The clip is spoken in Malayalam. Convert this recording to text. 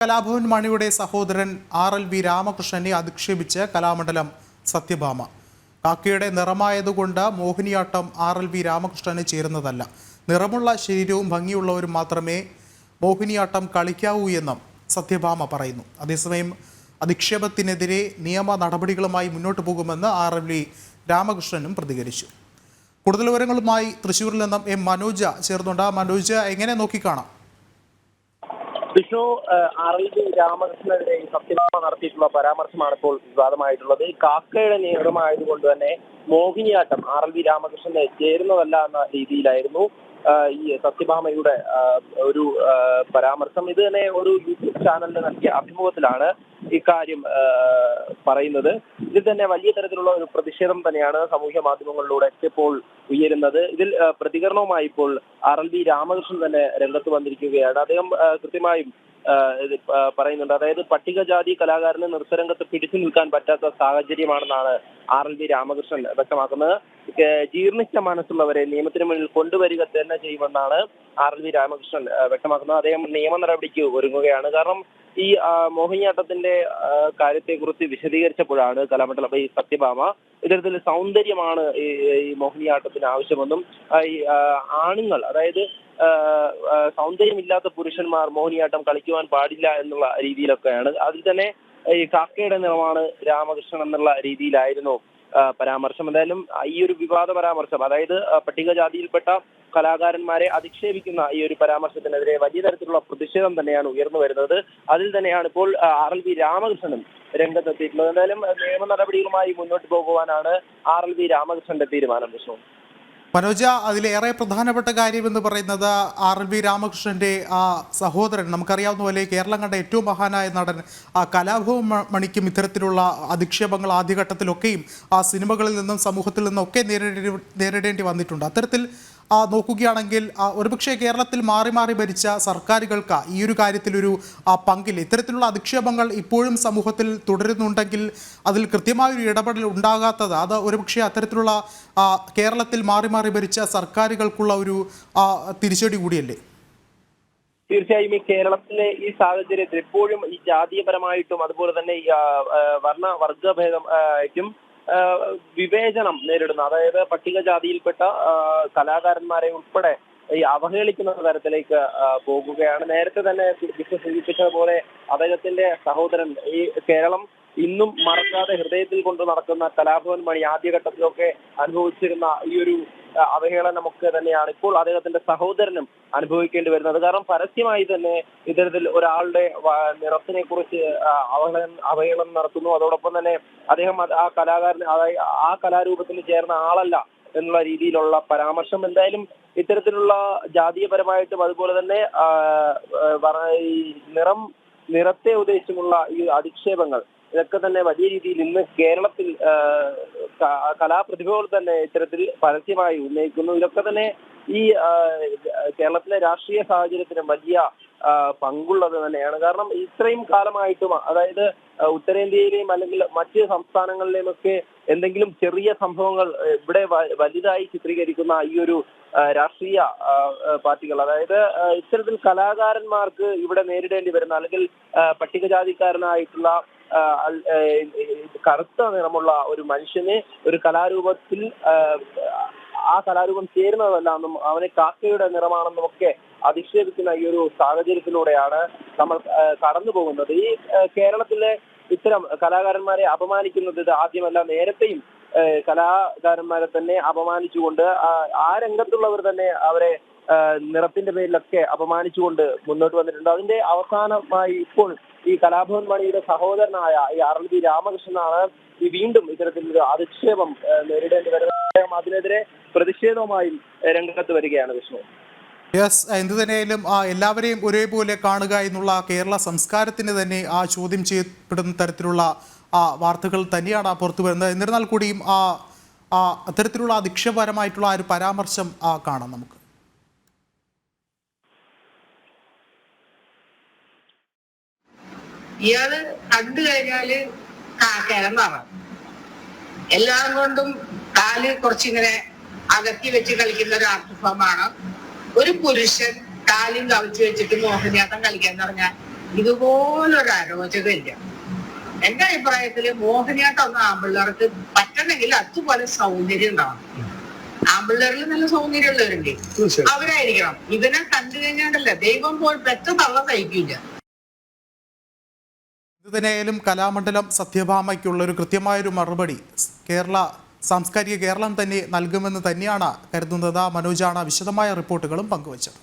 കലാഭവൻ മണിയുടെ സഹോദരൻ RLV രാമകൃഷ്ണനെ അധിക്ഷേപിച്ച് കലാമണ്ഡലം സത്യഭാമ. കാക്കയുടെ നിറമായതുകൊണ്ട് മോഹിനിയാട്ടം RLV രാമകൃഷ്ണന് ചേരുന്നതല്ല. നിറമുള്ള ശരീരവും ഭംഗിയുള്ളവരും മാത്രമേ മോഹിനിയാട്ടം കളിക്കാവൂ എന്നും സത്യഭാമ പറയുന്നു. അതേസമയം അധിക്ഷേപത്തിനെതിരെ നിയമ നടപടികളുമായി മുന്നോട്ട് പോകുമെന്ന് RLV രാമകൃഷ്ണനും പ്രതികരിച്ചു. കൂടുതൽ വിവരങ്ങളുമായി തൃശ്ശൂരിൽ നിന്നും മനോജ ചേർന്നുണ്ട്. മനോജ്, എങ്ങനെ നോക്കിക്കാണാം? വിഷ്ണു, RLV രാമകൃഷ്ണനെതിരെ സത്യഭാമ നടത്തിയിട്ടുള്ള പരാമർശമാണ് ഇപ്പോൾ വിവാദമായിട്ടുള്ളത്. കാക്കയുടെ നിയമമായതുകൊണ്ട് തന്നെ മോഹിനിയാട്ടം RLV രാമകൃഷ്ണനെ ചേരുന്നതല്ല എന്ന രീതിയിലായിരുന്നു ഈ സത്യഭാമയുടെ ഒരു പരാമർശം. ഇത് തന്നെ ഒരു യൂട്യൂബ് ചാനലിന് നൽകിയ അഭിമുഖത്തിലാണ് ഇക്കാര്യം പറയുന്നത്. ഇതിൽ തന്നെ വലിയ തരത്തിലുള്ള ഒരു പ്രതിഷേധം തന്നെയാണ് സാമൂഹ്യ മാധ്യമങ്ങളിലൂടെ ഇപ്പോൾ ഉയരുന്നത്. ഇതിൽ പ്രതികരണവുമായി ഇപ്പോൾ RLV രാമകൃഷ്ണൻ തന്നെ രംഗത്ത് വന്നിരിക്കുകയാണ്. അദ്ദേഹം കൃത്യമായും പറയുന്നുണ്ട്. അതായത് പട്ടികജാതി കലാകാരന് നൃത്തരംഗത്ത് പിടിച്ചു നിൽക്കാൻ പറ്റാത്ത സാഹചര്യമാണെന്നാണ് RLV രാമകൃഷ്ണൻ വ്യക്തമാക്കുന്നത്. ജീർണിച്ച മനസ്സുള്ളവരെ നിയമത്തിന് മുന്നിൽ കൊണ്ടുവരിക തന്നെ ചെയ്യുമെന്നാണ് RLV രാമകൃഷ്ണൻ വ്യക്തമാക്കുന്നത്. അദ്ദേഹം നിയമ നടപടിക്ക് ഒരുങ്ങുകയാണ്. കാരണം ഈ മോഹിനിയാട്ടത്തിന്റെ കാര്യത്തെക്കുറിച്ച് വിശദീകരിച്ചപ്പോഴാണ് കലാമണ്ഡലം ഈ സത്യഭാമ ഇത്തരത്തിൽ സൗന്ദര്യമാണ് ഈ മോഹിനിയാട്ടത്തിന് ആവശ്യമെന്നും ഈ ആണുങ്ങൾ, അതായത് സൗന്ദര്യമില്ലാത്ത പുരുഷന്മാർ മോഹിനിയാട്ടം കളിക്കുവാൻ പാടില്ല എന്നുള്ള രീതിയിലൊക്കെയാണ്. അതിൽ തന്നെ ഈ കാക്കയുടെ നിറമാണ് രാമകൃഷ്ണൻ എന്നുള്ള രീതിയിലായിരുന്നു പരാമർശം. എന്തായാലും ഈ ഒരു വിവാദ പരാമർശം, അതായത് പട്ടികജാതിയിൽപ്പെട്ട കലാകാരന്മാരെ അധിക്ഷേപിക്കുന്ന ഈ ഒരു പരാമർശത്തിനെതിരെ വലിയ തരത്തിലുള്ള പ്രതിഷേധം തന്നെയാണ് ഉയർന്നു വരുന്നത്. അതിൽ തന്നെയാണ് ഇപ്പോൾ RLV രാമകൃഷ്ണനും രംഗത്തെത്തിയിട്ടുള്ളത്. എന്തായാലും നിയമ നടപടികളുമായി മുന്നോട്ട് പോകുവാനാണ് RLV രാമകൃഷ്ണന്റെ തീരുമാനം. വിഷ്ണു, മനോജ, അതിലേറെ പ്രധാനപ്പെട്ട കാര്യം എന്ന് പറയുന്നത് RLV രാമകൃഷ്ണന്റെ സഹോദരൻ, നമുക്കറിയാവുന്ന പോലെ കേരളം കണ്ട ഏറ്റവും മഹാനായ നടൻ കലാഭവൻ മണിക്കും ഇത്തരത്തിലുള്ള അധിക്ഷേപങ്ങൾ ആദ്യഘട്ടത്തിലൊക്കെയും സിനിമകളിൽ നിന്നും സമൂഹത്തിൽ നിന്നും ഒക്കെ നേരിടേണ്ടി വന്നിട്ടുണ്ട്. അത്തരത്തിൽ നോക്കുകയാണെങ്കിൽ ഒരുപക്ഷെ കേരളത്തിൽ മാറി മാറി ഭരിച്ച സർക്കാരുകൾക്ക് ഈ ഒരു കാര്യത്തിലൊരു പങ്കില്ല. ഇത്തരത്തിലുള്ള അധിക്ഷേപങ്ങൾ ഇപ്പോഴും സമൂഹത്തിൽ തുടരുന്നുണ്ടെങ്കിൽ അതിൽ കൃത്യമായൊരു ഇടപെടൽ ഉണ്ടാകാത്തത് അത് ഒരുപക്ഷെ അത്തരത്തിലുള്ള കേരളത്തിൽ മാറി മാറി ഭരിച്ച സർക്കാരുകൾക്കുള്ള ഒരു തിരിച്ചടി കൂടിയല്ലേ? തീർച്ചയായും ഈ കേരളത്തിലെ ഈ സാഹചര്യത്തിൽ ഇപ്പോഴും ഈ ജാതീയപരമായിട്ടും അതുപോലെ തന്നെ ഈ വർഗഭേദമായിട്ടും വിവേചനം നേരിടുന്ന, അതായത് പട്ടികജാതിയിൽപ്പെട്ട കലാകാരന്മാരെ ഉൾപ്പെടെ ഈ അവഹേളിക്കുന്ന തരത്തിലേക്ക് പോകുകയാണ്. നേരത്തെ തന്നെ സൂചിപ്പിച്ചതുപോലെ അദ്ദേഹത്തിന്റെ സഹോദരൻ, ഈ കേരളം ഇന്നും മറക്കാതെ ഹൃദയത്തിൽ കൊണ്ട് നടക്കുന്ന കലാഭവൻ മണി ആദ്യഘട്ടത്തിലൊക്കെ അനുഭവിച്ചിരുന്ന ഈ ഒരു അവഹേളനമൊക്കെ തന്നെയാണ് ഇപ്പോൾ അദ്ദേഹത്തിന്റെ സഹോദരനും അനുഭവിക്കേണ്ടി വരുന്നത്. കാരണം പരസ്യമായി തന്നെ ഇത്തരത്തിൽ ഒരാളുടെ നിറത്തിനെ കുറിച്ച് അവഹേളനം നടത്തുന്നു. അതോടൊപ്പം തന്നെ അദ്ദേഹം ആ കലാകാരൻ, അതായത് ആ കലാരൂപത്തിൽ ചേർന്ന ആളല്ല എന്നുള്ള രീതിയിലുള്ള പരാമർശം. എന്തായാലും ഇത്തരത്തിലുള്ള ജാതീയപരമായിട്ടും അതുപോലെ തന്നെ ഈ നിറത്തെ ഉദ്ദേശിച്ചുമുള്ള ഈ അധിക്ഷേപങ്ങൾ ഇതൊക്കെ തന്നെ വലിയ രീതിയിൽ ഇന്ന് കേരളത്തിൽ കലാപ്രതിഭകൾ തന്നെ ഇത്തരത്തിൽ പരസ്യമായി ഉന്നയിക്കുന്നു. ഇതൊക്കെ തന്നെ ഈ കേരളത്തിലെ രാഷ്ട്രീയ സാഹചര്യത്തിന് വലിയ പങ്കുള്ളത് തന്നെയാണ്. കാരണം ഇത്രയും കാലമായിട്ടും, അതായത് ഉത്തരേന്ത്യയിലെയും അല്ലെങ്കിൽ മറ്റ് സംസ്ഥാനങ്ങളിലെയും ഒക്കെ എന്തെങ്കിലും ചെറിയ സംഭവങ്ങൾ ഇവിടെ വലുതായി ചിത്രീകരിക്കുന്ന ഈ ഒരു രാഷ്ട്രീയ പാർട്ടികൾ, അതായത് ഇത്തരത്തിൽ കലാകാരന്മാർക്ക് ഇവിടെ നേരിടേണ്ടി വരുന്ന, അല്ലെങ്കിൽ പട്ടികജാതിക്കാരനായിട്ടുള്ള കറുത്ത നിറമുള്ള ഒരു മനുഷ്യന് ഒരു കലാരൂപത്തിൽ ആ കലാരൂപം ചേരുന്നതല്ല എന്നും അവനെ കാക്കയുടെ നിറമാണെന്നും ഒക്കെ അധിക്ഷേപിക്കുന്ന ഈ ഒരു സാഹചര്യത്തിലൂടെയാണ് നമ്മൾ കടന്നു പോകുന്നത്. ഈ കേരളത്തിലെ ഇത്തരം കലാകാരന്മാരെ അപമാനിക്കുന്നത് ഇത് ആദ്യമല്ല. നേരത്തെയും കലാകാരന്മാരെ തന്നെ അപമാനിച്ചുകൊണ്ട് ആ രംഗത്തുള്ളവർ തന്നെ അവരെ നിറത്തിന്റെ പേരിലൊക്കെ അപമാനിച്ചുകൊണ്ട് മുന്നോട്ട് വന്നിട്ടുണ്ട്. അതിന്റെ അവസാനമായി ഇപ്പോൾ ഈ കലാഭവൻ മണിയുടെ സഹോദരനായ ഈ RLV രാമകൃഷ്ണനാണ് ഈ വീണ്ടും ഇത്തരത്തിലൊരു അധിക്ഷേപം നേരിടേണ്ടി വരുന്നത്. അതിനെതിരെ പ്രതിഷേധവുമായും രംഗത്ത് വരികയാണ്. വിഷ്ണു, യെസ്, എന്തു തന്നെയായാലും എല്ലാവരെയും ഒരേപോലെ കാണുക എന്നുള്ള കേരള സംസ്കാരത്തിന് തന്നെ ചോദ്യം ചെയ്യപ്പെടുന്ന തരത്തിലുള്ള വാർത്തകൾ തന്നെയാണ് പുറത്തു വരുന്നത്. എന്നിരുന്നാൽ കൂടിയും അത്തരത്തിലുള്ള അധിക്ഷേപകരമായിട്ടുള്ള ഒരു പരാമർശം കാണാം നമുക്ക്. ഇയാള് കണ്ടു കഴിഞ്ഞാല് കിഴങ്ങാണ്. എല്ലാം കൊണ്ടും കാല് കുറച്ചിങ്ങനെ അകത്തി വെച്ച് കളിക്കുന്ന ഒരു ആർട്ട് ഫോമാണ്. ഒരു പുരുഷൻ കാലും കവിച്ചു വെച്ചിട്ട് മോഹിനിയാട്ടം കളിക്കാന്ന് പറഞ്ഞാൽ ഇതുപോലൊരു അരോചകമില്ല. എന്റെ അഭിപ്രായത്തില് മോഹിനിയാട്ടം ഒന്ന് ആമ്പിള്ളേർക്ക് പറ്റണമെങ്കിൽ അതുപോലെ സൗന്ദര്യം ഉണ്ടാവണം. ആമ്പിള്ളേരിൽ നല്ല സൗന്ദര്യമുള്ളവരുണ്ട്, അവരായിരിക്കണം. ഇവനെ കണ്ടു കഴിഞ്ഞാണ്ടല്ല ദൈവം പോൽ പെറ്റ തള്ള സഹിക്കില്ല. ഇത് തന്നെയായാലും കലാമണ്ഡലം സത്യഭാമയ്ക്കുള്ള ഒരു കൃത്യമായൊരു മറുപടി സാംസ്കാരിക കേരളം തന്നെ നൽകുമെന്ന് തന്നെയാണ് കരുതുന്നത്. മനോജാണ് വിശദമായ റിപ്പോർട്ടുകളും പങ്കുവച്ചത്.